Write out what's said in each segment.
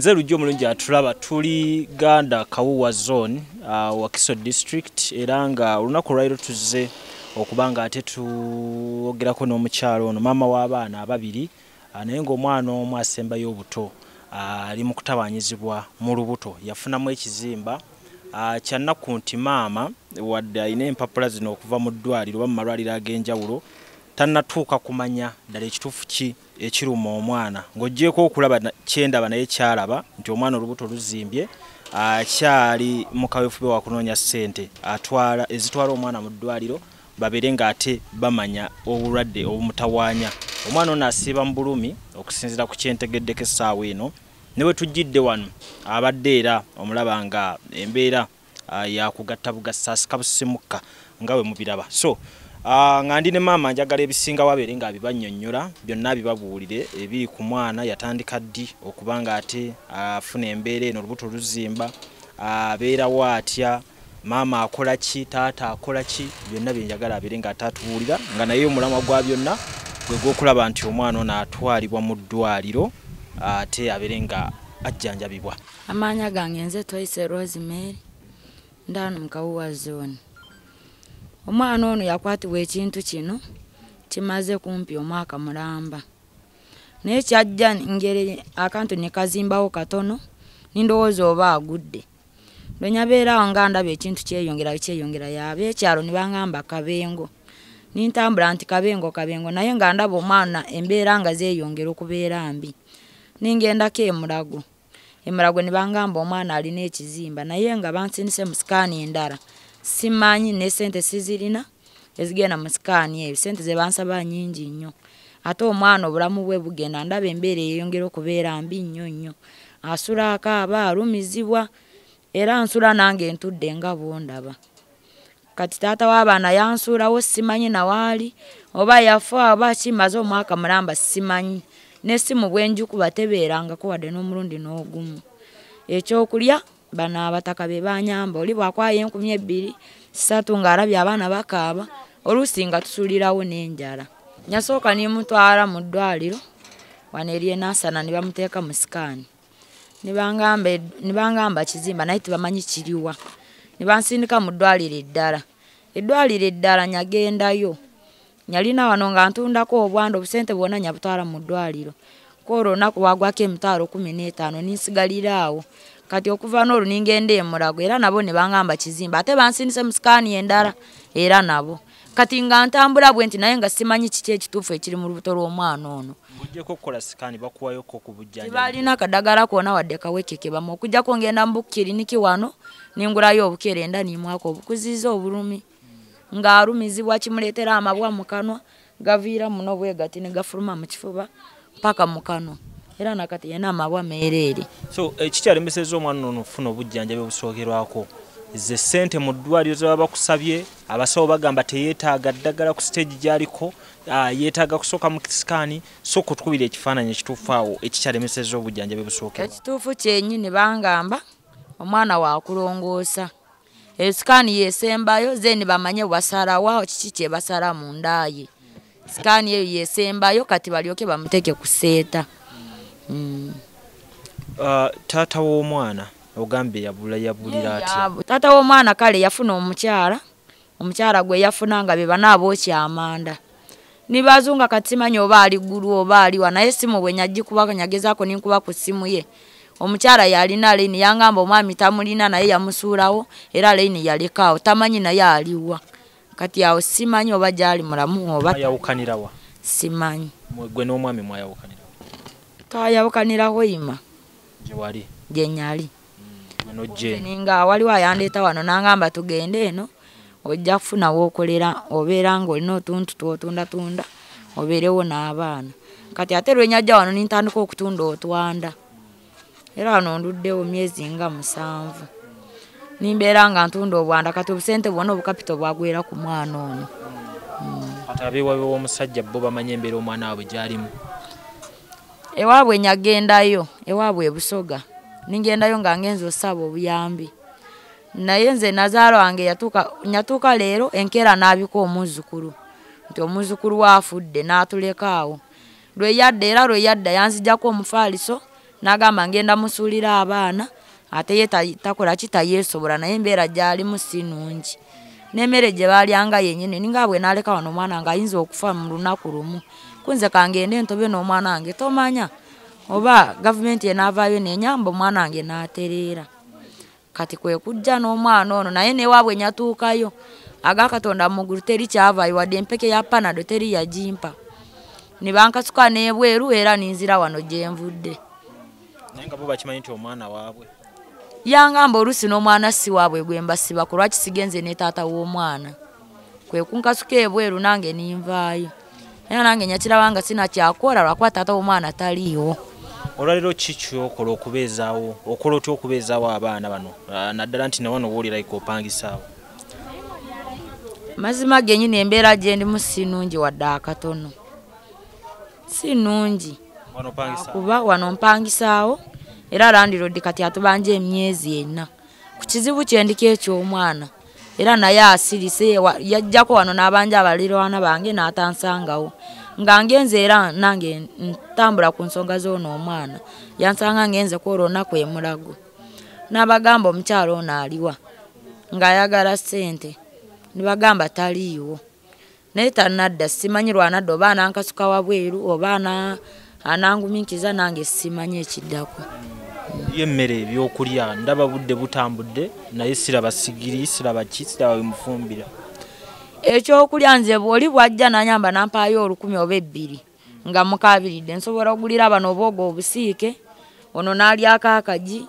Nze lujjo mulungi atulaba tuli Ganda Kawuwa zone Wakiso district era nga olunaku lwairo tuzze okubanga ate tuwogerako n'omukyalo ono maama w'abaana ababiri naye ng'omwana omu asembayo obuto ali mu kutabanyizibwa mu lubuto yafunamu ekizimba kyannaku nti maama wadde alina empapula zino okuva mu ddwaliro oba mu malwaliro ag'enjawulo tannatuuka kumanya ddala ekituufu ki ekiruma omwana ng'oggyeko okulaba kyendaba naye kyalaba nti omwana olubuto luzimbye akyali mu kaweefube wa kunoonya ssente ezitwala omwana mu ddwaliro babeere ng'ate bamanya obulwadde obumutawaanya omwana ono asiiba mu bulumi okusinziira ku kyentegeddeko essaawa eno ne bwe tujjidde wano abadde era omulaba nga embeera yakugatta bugassaasika busimuka nga bwe mubiraba so nga ndi ne maama njagala ebisinga wabeere nga bibannyonnyola byonna bibabuulire ebiri ku mwana yatandika ddi okubanga ate afuna embeera eno olubuto luzimba abeerawo atya maama akola ki taata akola ki byonna bye njagala abeere nga atatubuulira nga naye omulamwa gwa byonna gwe gw'okulaba nti omwana ono atwalibwa mu ddwaliro ate abeere nga ajjanjabibwa. Amaanya gange nze Twaise Rosemary ndaano mu Kawuwa zone. Omwana ono yakwatibwa ekintu kino kimaze kumpi omwaka mulamba. Naye kyajja ngeri akantu ne kazimbawo katono nindowooza oba agudde. Lwe nyabeerawo nga ndaba ekintu kyeyongera yabe ekyalo ne bangamba kabengo. Nintambula nti kabengo naye nga ndaba omwana embeera nga zeeyongera okubeera mbi. Ningendako emulago ne bangamba omwana alina ekizimba naye nga bansindise mu sikaani endala. Simanyi ne sente sizirina ezigenda mu sikaani eyo sente ze bansaba nnyingi nnyo. Ate omwana obulamu bwe bugenda ndaba embeera eyongera okubeera mbi nnyo. Asula akaaba alumizibwa era nsula nange ntudde nga bwondaba. Kati taata w'abaana yansuulawo simanyi nawaali oba yafa oba kimaze omwaka mulamba simanyi. N'essimu bwe njikuba tebeerangako wadde n'omulundi n'ogumu. Ekyokulya bano abataka be banyamba oli bw'akwaya 2,000 ng'alabye abaana bakaaba oluusi nga tusulirawo n'enjala. Nyasooka nimutwala mu ddwaliro wano eri Nansana ne bamuteeka mu sikaani. Ne bangamba kizimba naye tebamanyi kiriwa. Ne bansindika mu ddwaliro eddala. Eddwaliro eddala nyagendayo. Nyalina wano nga ntundako obwanda obusente bwonna nyabutwala mu ddwaliro. Kwolwo olunaku lwagwako $15 ninsigaliraawo. Kati okuva n'olwo ningenda emulago era nabo ne bangamba kizimba ate bansindise mu sikaani endala era nabo. Kati nga ntambula bwe nti naye nga simanyi kiki ekituufu ekiri mu lubuto lw'omwana ono. Ojjeko okukola sikaani bakuwayoko ku bujjanjabi. Tibalina kadagala koona wadde kawekeke bamu okujjako ngenda mu bukiriniki wano ningulayo obukerenda nimwako obukuziza obulumi. Ng'alumizibwa kimuleetera amabwa mu kanwa gaviira muno bwe gati ne gafuluma mu kifuba paka mu kanwa. Era nakati yena amabwa meereere. So ekikyalemeseza omwana ono ofuna obujjanjabi obusookerwako ze ssente mu ddwaliro ze baba bakusabye abasawo bagamba teyeetaaga ddagala ku stage gy'aliko yeetaaga kusooka mu sikaani so kutukubira ekifaananyi ekituufu awo ekikyalemeseza obujjanjabi busookerwa. Ekituufu kyennyini bangamba omwana waakulongoosa. Sikaani yesembayo zeni bamanye wasalawa kiki kye basala mu ndaaye. Sikaani eyo yesembayo kati balyoke bamuteeke ku seeta. Taata w'omwana ogambe yabulira atya? Taata w'omwana kale yafuna omukyala gwe yafuna nga be bana abookya amanda. Nibazunga kati simanyi oba ali ggulu oba aliwa naye simu bwe nyagikubako nyagezaako ninkuba ku simu ye. Omukyala yalina leni yangamba omwami tamulina naye yamusuulawo era leni yalekaawo tamanyi naye aliwa. Kati awo simanyi oba gyali mulamu oba yawukanirawa. Simanyi. Gwe n'omwami mwayawukanira? Twayawukanirawo ima. Gye wali? Gye nyali. Ninga waliwo ayandeeta wano nangamba tugende eno ojja kufuna w'okolera obeera ng'olina otuntu twotunda obeerewo n'abaana. Kati ate lwe nyajja wano nintandika okutunda otwanda. Era wano nduddewo myezi nga 7. Nimbeera nga ntunda obwanda kati obusente bwonna obukapito bwagwera ku mwana ono. Kati abeewabe w'omusajja bo bamanye embeera omwana waabwe gy'alimu? Ewaabwe nyagendayo ewaabwe e Busoga. Ningendayo nga ngenza osaba obuyambi. Naye nze nazaalo wange nyatuuka leero enkeera n'abika omuzzukulu. Nti omuzzukulu waafudde n'atulekaawo. Lwe yadda yanzijjako omufaaliso nagamba ngenda musuulira abaana ate ye takola kitayeesobola naye embeera gy'alimu si nnungi. N'emmere gye baalyanga yennyini ninga bwe naaleka wano omwana nga ayinza okufa mu lunaku lumu. Kunze kangende entobe n'omwana wange tomanya oba gavumenti enaavaayo nenyamba omwana wange n'atereera. Kati kwe kujja n'omwana ono naye newaabwe nyatuukayo agakatonda mugulu teri kyavaayo wadde empeke ya panado teri yagimpa. Ne bankasuka n'ebweru era ninzira wano gye nvudde. Naye nga bo bakimanyi nti omwana waabwe yangamba oluusi n'omwana si waabwe gwe mbasiba ku lwaki sigenze ne taata w'omwana. Kwe kunkasuka ebweru nange ninvaayo. Era nange nyakirabanga sina kyakola lwakuba taata w'omwana taliiwo. Olwaliro ki kyokola okubeezaawo okola otya okubeezaawo abaana bano naddala nti nawano woolirayika opangisaawo? Mazima gennyini embeera gye ndimu si nnungi wadde akatono. Si nnungi kuba wano mpangisaawo era landiroodi kati atubanja emyezi 4 ku kizibu kye ndiko eky'omwana era naye asirise yajjako wano n'abanja abalirwana bange n'atansangawo nga ngenze era nange ntambula ku nsonga z'ono omwana yansanga ngenze kwolwo olunaku emulago n'abagamba omukyalo ono aliwa ng'ayagala ssente ne bagamba taliiwo naye tannadda simanyi lwanadda oba anankasuka wabweru oba ananguminkiza nange simanyi ekiddako. Y'emmere ebyokulya ndaba budde butambudde naye siraba sigiri siraba ki siraba bimufumbira. Ekyokulya nze bw'oli bwajja nanyamba nampaayo 10 oba 2 nga mukabiridde nsobola okugulira bano obwogo obusiike ono n'alyako akagi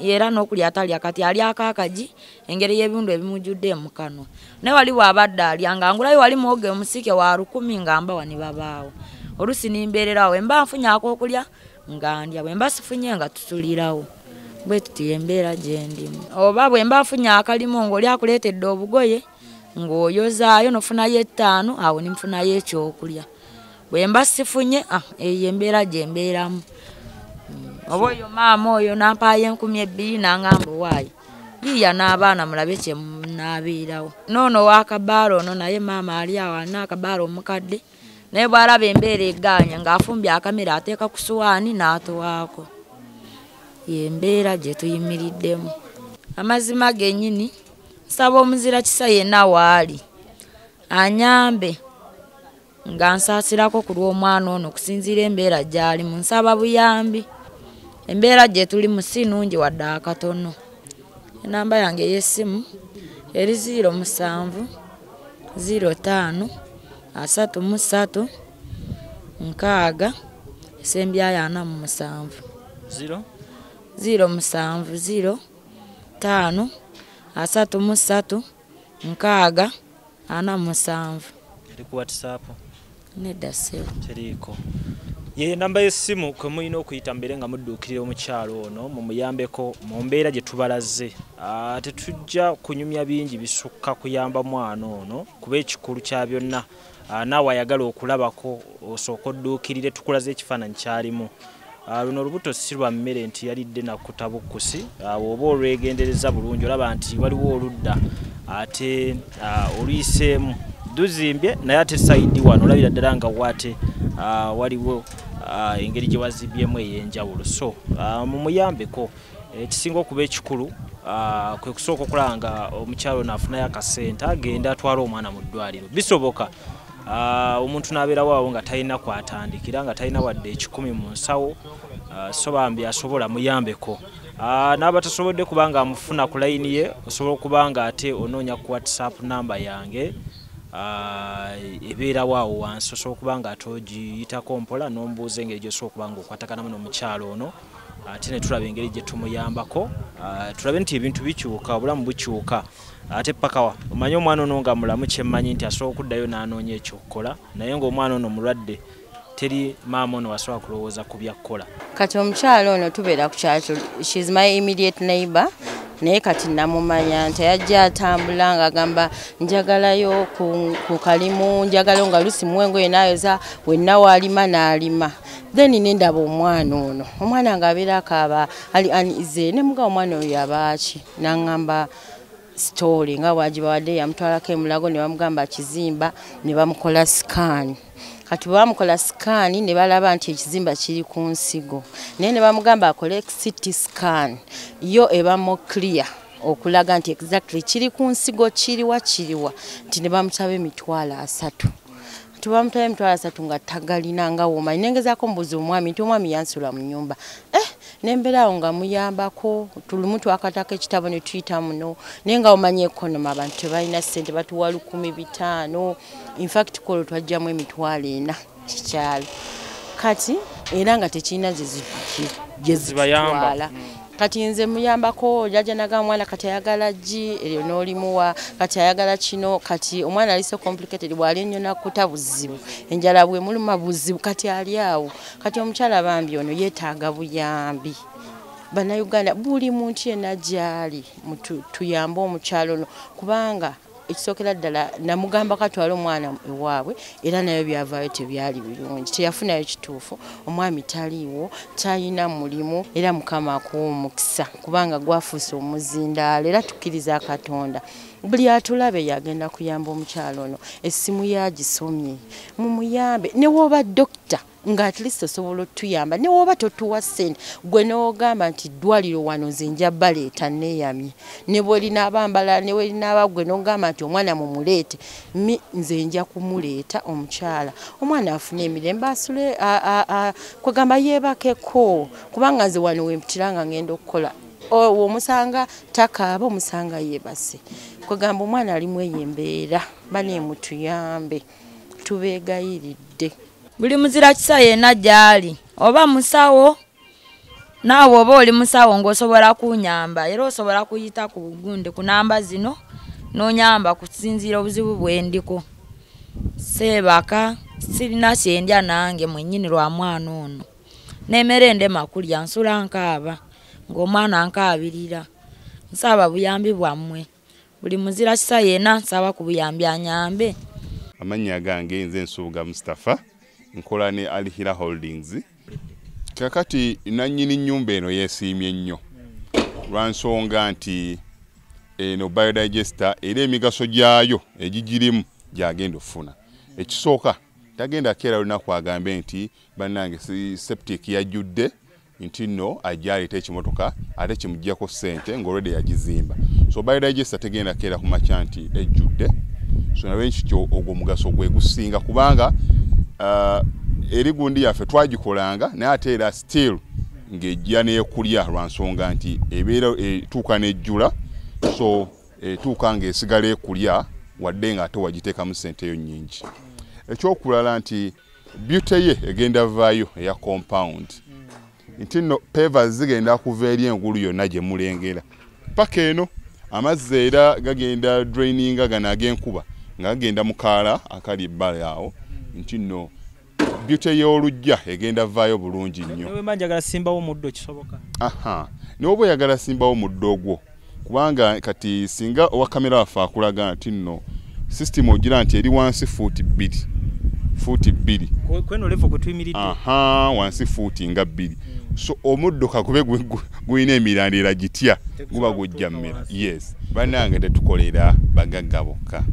era n'okulya atalya kati alyako akagi engeri y'ebintu ebimujjudde mu kanwa. Naye wali bw'abadde alya nga ngulayo wali muwogo omusiike wa 10 nga mbawa ne babaawo. Oluusi nimbeererawo emba nfunye ak'okulya nga ndya bwe mba sifunye nga tutulirawo. Bwe tuti embeera gye ndimu. Oba bwe mba nfunye akalimu ng'oli akuleetedde obugoye ng'oyozaayo nofunayo 5 awo nimfunayo ekyokulya. Bwe mba sifunye eyo embeera gye mbeeramu. Oba oyo maama oyo nampaayo 2,000 n'angamba waayi yiya n'abaana mulabe kye naabeerawo. Noono w'akabaala ono naye maama ali awo alina akabaala omukadde naye bw'alaba embeera egaanya ng'afumbye akamera ateeka ku suwaani n'atowaako. Embeera gye tuyimiriddemu. Amazima gennyini nsaba omuzira kisa yenna waali anyambe nga nsaasirako ku lw'omwana ono okusinziira embeera gy'alimu. Nsaba buyambi. Embeera gye tulimu si nnungi wadde akatono. Enamba yange ey'essimu eri 07 05 33 6 esembyayo 47 07 05 33 6 47. Eri ku WhatsApp? Nedda ssebo. Teriiko. Ye namba y'essimu kwe mulina okuyita mbere nga mudduukirira omukyalo ono mumuyambeko mu mbeera gye tubalaze. Tetujja kunyumya bingi bisukka kuyamba mwana ono kuba ekikulu kya byonna naawe ayagala okulabako osooka odduukirire tukulaze ekifaananyi kyalimu. Luno olubuto si lwa mmere nti yalidde nakutabukkusi oba olwegendereza bulungi olaba nti waliwo oludda ate oluyiseemu duzimbye naye ate sayidi wano olabira ddala nga wate waliwo engeri gye wazibyemu ey'enjawulo. So mumuyambeko ekisinga okuba ekikulu kwe kusooka okulaba nga omukyalo naafunayo akasente agenda atwala omwana mu ddwaliro. Bisoboka omuntu n'abeerawo awo nga talina kwatandikira nga talina wadde 10 mu nsawo so bambi asobola muyambeko. N'abatasobodde kubanga amufuna ku layini ye osobola okubanga ate onoonya ku WhatsApp namba yange ebeerawo awo wansi osobola okubanga ate ogiyitako mpola n'ombuuza engeri gy'osobola okubanga okwataganamu n'omukyalo ono ate ne tulaba engeri gye tumuyambako tulabe nti ebintu bikyuka obulamu bukyuka ate paka omanyi omwana ono nga mulamu kyemmanyi nti asobola okuddayo n'anoonya ekyokukola naye ng'omwana ono mulwadde teri maama ono wasobola kulowooza ku byakkola. Kati omukyalo ono tubeera ku kyalo she's my immediate neighbor naye kati namumanya nti yajja atambula ng'agamba njagalayo ku kalimu njagalayo nga lusi muwengoye nayoza wenna waalima n'alima. Then nendaba omwana ng'abeera akaaba ali anize ne muga omwana oyo yabaaki n'aŋŋamba story nga bwagibawadde yamutwalako emulago ne bamugamba kizimba ne bamukola scan kati bamukola scan ne balaba nti ekizimba kiri ku nsigo naye ne bamugamba akole CT scan yo eba mo clear okulaga nti exactly kiri ku nsigo kiriwa nti ne bamutaba emitwalo 3 tubamutaba emitwalo 3 nga tagalina nga woma nengezaako mbuzi omwami nti omwami yansula mu nyumba nemberawo nga muyambako tulumu twakatako ekitabo ne tuyita muno naye nga omanye economy abantu tebalina ssente batuwa 1500 in fact kolo twajjamu emitwalo 4 kikyalo kati era nga tekirina gyezitwala kati nze muyambako jaja naga mwana kati ayagala gi eryo n'olimuwa kati ayagala kino kati omwana ali so complicated bwali nnyo nakuta buzibu enjala bwe muluma buzibu kati ali awo kati omukyala bambi ono yeetaaga buyambi Bannayuganda buli muntu yenna gyali tuyambe omukyalo ono kubanga ekisookera ddala namugamba katwala omwana ewaabwe era nayo byavaayo tebyali birungi teyafunayo kituufu omwami taliiwo talina mulimu era mukama akuwa omukisa kubanga gwafuuse omuzindaalo era tukkiriza Katonda buli atulabe yagenda kuyamba omukyalo ono essimu yagisomye mumuyambe ne woba dokita nga at least osobola otuyamba ne woba totuwa ssente gwe n'ogamba nti ddwaliro wano nze nja baleeta neeyamye ne bwolina abambala ne welina abagwe n'ogamba nti omwana mumuleete nze nja kumuleeta omukyala omwana afune emirembe asule kwegamba yeebakeko kubanga nze wano wempitira nga ngenda okukola omusanga takaaba omusanga yeebase kwegamba omwana alimu eyo embeera baneemutuyambe tubeegayiridde buli muzira kisa yenna gyali oba musawo naawe oba oli musawo ng'osobola kunyamba era osobola kuyita ku bugunde ku namba zino n'onyamba kusinziira obuzibu bwendiko seebaka sirina kyendya nange mwennyini lwa mwana ono n'emmere ndema kulya nsula nkaaba ng'omwana nkaabirira nsaba buyambi bwammwe buli muzira kisa yenna nsaba ku buyambi anyambe amannya gange nze Nsubuga Mustafa nkola ne Alihira Holdings kakati nannyini nnyumba eno yeesiimye nnyo lwa nsonga nti eno biodigester era emigaso gyayo egigirimu gyagenda ofuna ekisooka tagenda keera lunaku agambe nti bannange septic yajjudde nti nno ajja aleeta ekimotoka ate kimuggyako ssente ng'olwedde yagizimba so biodigester tegenda keera ku makya nti ejjudde so nawe nkityo ogwo omugaso gwe gusinga kubanga eri gundi yaffe twagikolanga naye ate era still ng'ejja n'ekulya lwa nsonga nti ebeera etuuka n'ejjula so etuuka ng'esigala ekulya wadde nga ate wagiteekamu ssenteyo nnyingi ekyokulala nti beauty ye egenda vaayo eya compound nti nno pavers zigenda kuva eri engulu yonna gye mulengera paka eno amazzi era gagenda draininga gano ag'enkuba nga gagenda mu kaala akali ebbala awo nti nno beauty y'olujja egenda vaayo bulungi nnyo newe manjagala simbawo muddo kisoboka ne oba oyagala simbawo muddo ogwo kubanga kati singa owa kamera waffe akulaga nti nno system ogira nti eri wansi fuuti 2 kweno level kwe tuyimiridde wansi fuuti nga 2 so omuddo kakube gulina emirandira gitya guba gujja mmera yes bannange tetukolera bagagga bokka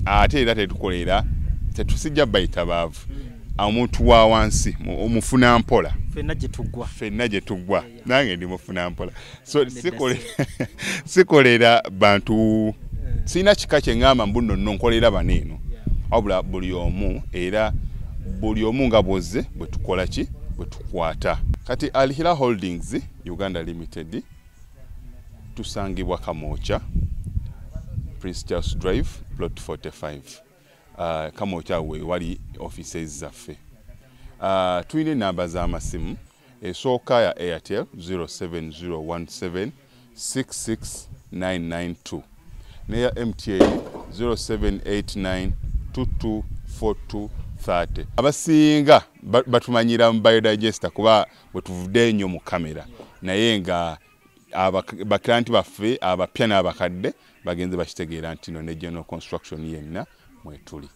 ate era tetukolera tetusijja bayita baavu omuntu wa wansi omufuna mpola ffenna gye tuggwa nange ndi mufuna mpola so sikolera bantu sina kika kye ngamba mbu nno nkolera baneeno wabula buli omu era buli omu nga bwozze bwe tukola ki bwe tukwata kati Alihira Holdings Uganda Limited tusangibwa Kamoocha Prince Charles Drive plot 45 Kamoocha we wali offices zaffe tulina namba z'amasimu esooka ya Airtel 07017669992 neya MTN 0789224230 abasinga batumanyira mu biodigester kuba bwe tuvudde nnyo mu kamera naye nga baklanti baffe abapya n'abakadde bagenze bakitegeera nti no ne general construction yenna mwetuli